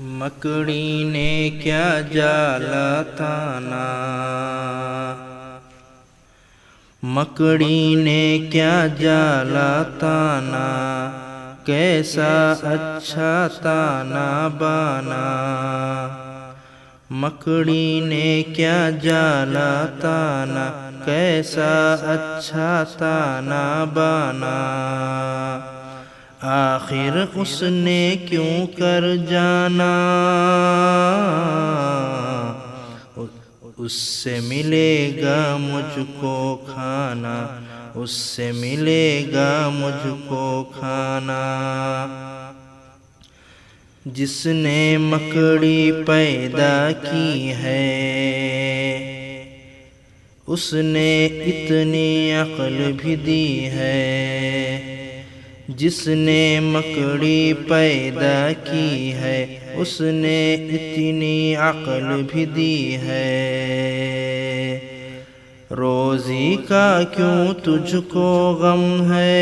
مکڑی نے کیا جالا تانا، مکڑی نے کیا جالا تانا، کیسا اچھا تانا بانا۔ مکڑی نے کیا جالا تانا، کیسا اچھا تانا بانا۔ آخر اس نے کیوں کر جانا، اس سے ملے گا مجھ کو کھانا، اس سے ملے گا مجھ کو کھانا۔ جس نے مکڑی پیدا کی ہے، اس نے اتنی عقل بھی دی ہے۔ جس نے مکڑی پیدا کی ہے، اس نے اتنی عقل بھی دی ہے۔ روزی کا کیوں تجھ کو غم ہے،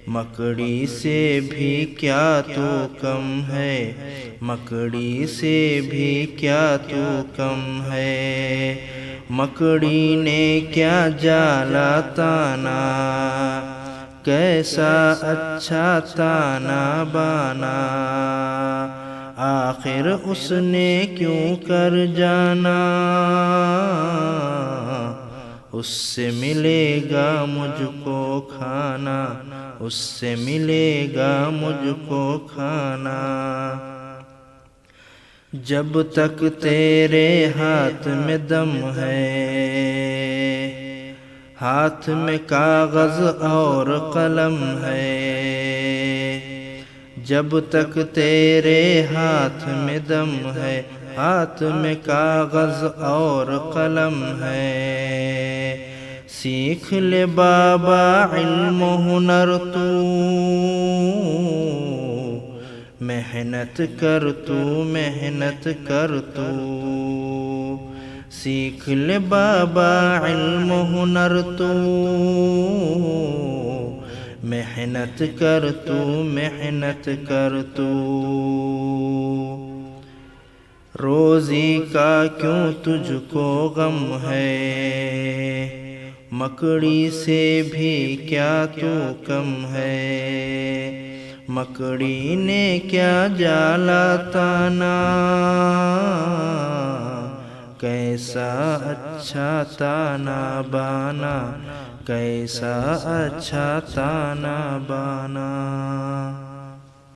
مکڑی سے بھی کیا تو کم ہے، مکڑی سے بھی کیا تو کم ہے۔ مکڑی نے کیا جالا تانا، کیسا اچھا تانا بانا۔ آخر اس نے کیوں کر جانا، اس سے ملے گا مجھ کو کھانا، اس سے ملے گا مجھ کو کھانا۔ جب تک تیرے ہاتھ میں دم ہے، ہاتھ میں کاغذ اور قلم ہے۔ جب تک تیرے ہاتھ میں دم ہے، ہاتھ میں کاغذ اور قلم ہے۔ سیکھ لے بابا علم و ہنر تو، محنت کر تو، محنت کر تو۔ سیکھ لے بابا علم و ہنر تو، محنت کر تو، محنت کر تو۔ روزی کا کیوں تجھ کو غم ہے، مکڑی سے بھی کیا تو کم ہے۔ مکڑی نے کیا جالا تانا، کیسا اچھا تانا بانا، کیسا اچھا تانا بانا۔